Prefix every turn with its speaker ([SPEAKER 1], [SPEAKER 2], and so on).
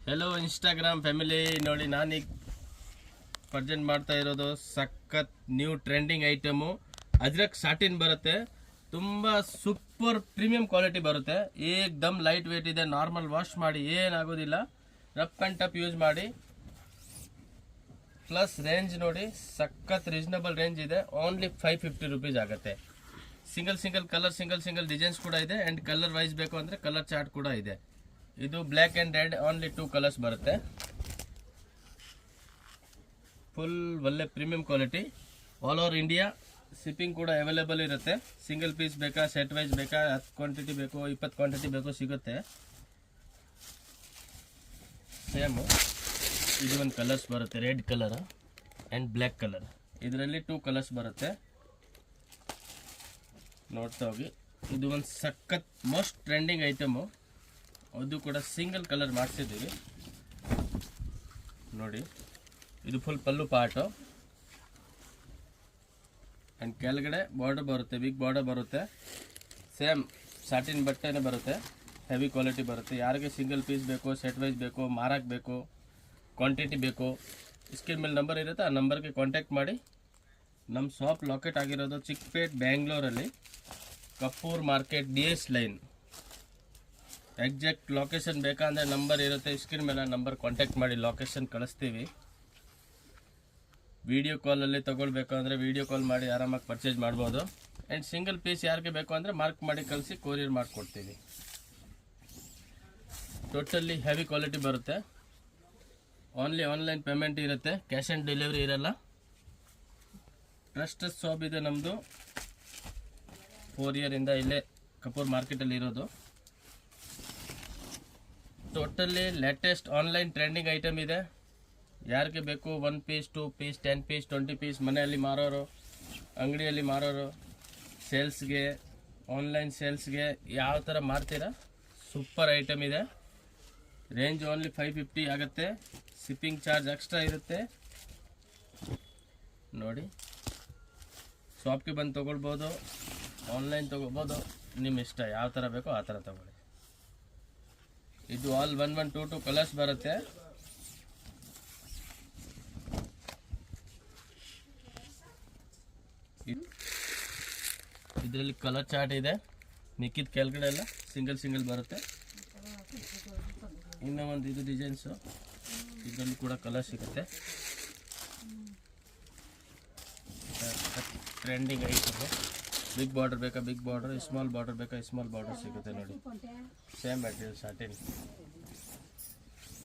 [SPEAKER 1] Hello Instagram family, ನೋಡಿ ನಾನೀಗ present ಮಾಡ್ತಾ ಇರೋದು ಸಖತ್ new trending item. Ajrakh satin ಬರುತ್ತೆ, ತುಂಬ ಸೂಪರ್ ಪ್ರೀಮಿಯಂ ಕ್ವಾಲಿಟಿ ಬರುತ್ತೆ. ಏಕ್ದಮ್ ಲೈಟ್ ವೇಟ್ ಇದೆ, ನಾರ್ಮಲ್ ವಾಶ್ ಮಾಡಿ ಏನಾಗೋದಿಲ್ಲ, ರಫ್ ಆ್ಯಂಡ್ ಟಫ್ ಯೂಸ್ ಮಾಡಿ. ಪ್ಲಸ್ ರೇಂಜ್ ನೋಡಿ ಸಖತ್ ರೀಸನಬಲ್ ರೇಂಜ್ ಇದೆ. ಓನ್ಲಿ 550 ರುಪೀಸ್ ಆಗುತ್ತೆ. ಸಿಂಗಲ್ ಕಲರ್ ಸಿಂಗಲ್ ಡಿಸೈನ್ಸ್ ಕೂಡ ಇದೆ. ಆ್ಯಂಡ್ ಕಲರ್ ವೈಸ್ ಬೇಕು ಅಂದರೆ ಕಲರ್ ಚಾರ್ಟ್ ಕೂಡ ಇದೆ. ಇದು black and red, only 2 colours ಬರುತ್ತೆ. ಫುಲ್ ಒಳ್ಳೆ premium quality. All over India shipping ಕೂಡ ಅವೈಲೇಬಲ್ ಇರುತ್ತೆ. ಸಿಂಗಲ್ ಪೀಸ್ ಬೇಕಾ, ಸೆಟ್ ವೈಸ್ ಬೇಕಾ, 10 ಕ್ವಾಂಟಿಟಿ ಬೇಕು, 20 ಕ್ವಾಂಟಿಟಿ ಬೇಕು, ಸಿಗುತ್ತೆ. ಸೇಮು ಇದು ಒಂದು ಕಲರ್ಸ್ ಬರುತ್ತೆ, red colour and black colour. ಇದರಲ್ಲಿ 2 ಕಲರ್ಸ್ ಬರುತ್ತೆ, ನೋಡ್ತಾ ಹೋಗಿ. ಇದು ಒಂದು ಸಖತ್ ಮೋಸ್ಟ್ ಟ್ರೆಂಡಿಂಗ್ ಐಟಮು. ಅದು ಕೂಡ ಸಿಂಗಲ್ ಕಲರ್ ಮಾಡಿಸಿದ್ದೀವಿ ನೋಡಿ. ಇದು ಫುಲ್ ಪಲ್ಲು ಪಾರ್ಟು ಆ್ಯಂಡ್ ಕೆಳಗಡೆ ಬಾರ್ಡರ್ ಬರುತ್ತೆ, ಬಿಗ್ ಬಾರ್ಡರ್ ಬರುತ್ತೆ. ಸೇಮ್ ಸಾಟಿನ್ ಬಟ್ಟೆನೇ ಬರುತ್ತೆ, ಹೆವಿ ಕ್ವಾಲಿಟಿ ಬರುತ್ತೆ. ಯಾರಿಗೆ ಸಿಂಗಲ್ ಪೀಸ್ ಬೇಕು, ಸೆಟ್ ವೈಸ್ ಬೇಕು, ಮಾರಕ್ಕೆ ಬೇಕು, ಕ್ವಾಂಟಿಟಿ ಬೇಕು, ಸ್ಕ್ರೀನ್ ಮೇಲೆ ನಂಬರ್ ಇರುತ್ತೆ, ಆ ನಂಬರ್ಗೆ ಕಾಂಟ್ಯಾಕ್ಟ್ ಮಾಡಿ. ನಮ್ಮ ಶಾಪ್ ಲೊಕೇಟ್ ಆಗಿರೋದು ಚಿಕ್ಕಪೇಟ್, ಬ್ಯಾಂಗ್ಳೂರಲ್ಲಿ, Kapoor market, DS line. Exact location ಬೇಕಂದರೆ ನಂಬರ್ ಇರುತ್ತೆ ಸ್ಕ್ರೀನ್ ಮೇಲೆ, ನಂಬರ್ ಕಾಂಟ್ಯಾಕ್ಟ್ ಮಾಡಿ ಲೊಕೇಶನ್ ಕಳಿಸ್ತೀವಿ. ವಿಡಿಯೋ ಕಾಲಲ್ಲಿ ತೊಗೊಳ್ಬೇಕು ಅಂದರೆ ವಿಡಿಯೋ ಕಾಲ್ ಮಾಡಿ ಆರಾಮಾಗಿ ಪರ್ಚೇಸ್ ಮಾಡ್ಬೋದು. ಆ್ಯಂಡ್ ಸಿಂಗಲ್ ಪೀಸ್ ಯಾರಿಗೆ ಬೇಕು ಅಂದರೆ ಮಾರ್ಕ್ ಮಾಡಿ ಕಳಿಸಿ ಕೊರಿಯರ್ ಮಾಡಿಕೊಡ್ತೀವಿ. ಟೋಟಲಿ ಹೆವಿ ಕ್ವಾಲಿಟಿ ಬರುತ್ತೆ. ಓನ್ಲಿ ಆನ್ಲೈನ್ ಪೇಮೆಂಟ್ ಇರುತ್ತೆ, ಕ್ಯಾಶ್ ಆನ್ ಡೆಲಿವರಿ ಇರಲ್ಲ. ಟ್ರಸ್ಟೆಡ್ ಶಾಪ್ ಇದೆ ನಮ್ಮದು, 4 ಇಯರಿಂದ ಇಲ್ಲೇ ಕಪೂರ್ ಮಾರ್ಕೆಟಲ್ಲಿ ಇರೋದು. Totally latest online trending item ಇದೆ. ಯಾರಿಗೆ ಬೇಕು 1 ಪೀಸ್, 2 ಪೀಸ್, 10 ಪೀಸ್, 20 ಪೀಸ್, ಮನೆಯಲ್ಲಿ ಮಾರೋರು, ಅಂಗಡಿಯಲ್ಲಿ ಮಾರೋರು, ಸೇಲ್ಸ್ಗೆ, ಆನ್ಲೈನ್ ಸೇಲ್ಸ್ಗೆ ಯಾವ ಥರ ಮಾಡ್ತೀರಾ, ಸೂಪರ್ ಐಟಮ್ ಇದೆ. ರೇಂಜ್ ಓನ್ಲಿ 550 ಆಗುತ್ತೆ. ಶಿಪ್ಪಿಂಗ್ ಚಾರ್ಜ್ ಎಕ್ಸ್ಟ್ರಾ ಇರುತ್ತೆ ನೋಡಿ. ಶಾಪ್ಗೆ ಬಂದು ತೊಗೊಳ್ಬೋದು, ಆನ್ಲೈನ್ ತೊಗೋಬೋದು, ನಿಮ್ಮ ಇಷ್ಟ, ಯಾವ ಥರ ಬೇಕೋ ಆ ಥರ ತೊಗೊಳ್ಳಿ. ಇದು ಆಲ್ 1, 1, 2 ಕಲರ್ಸ್ ಬರುತ್ತೆ. ಇದರಲ್ಲಿ ಕಲರ್ ಚಾರ್ಟ್ ಇದೆ, ಮಿಕ್ಕಿದ ಕೆಳಗಡೆ ಎಲ್ಲ ಸಿಂಗಲ್ ಬರುತ್ತೆ. ಇನ್ನೂ ಒಂದು ಇದು ಡಿಸೈನ್ಸು, ಇದರಲ್ಲಿ ಕೂಡ ಕಲರ್ ಸಿಗುತ್ತೆ. Trending item. ಬಿಗ್ ಬಾರ್ಡರ್ ಬೇಕಾ, ಬಿಗ್ ಬಾರ್ಡರ್, ಸ್ಮಾಲ್ ಬಾರ್ಡರ್ ಬೇಕಾ, ಸ್ಮಾಲ್ ಬಾರ್ಡರ್ ಸಿಗುತ್ತೆ ನೋಡಿ. Same material satin.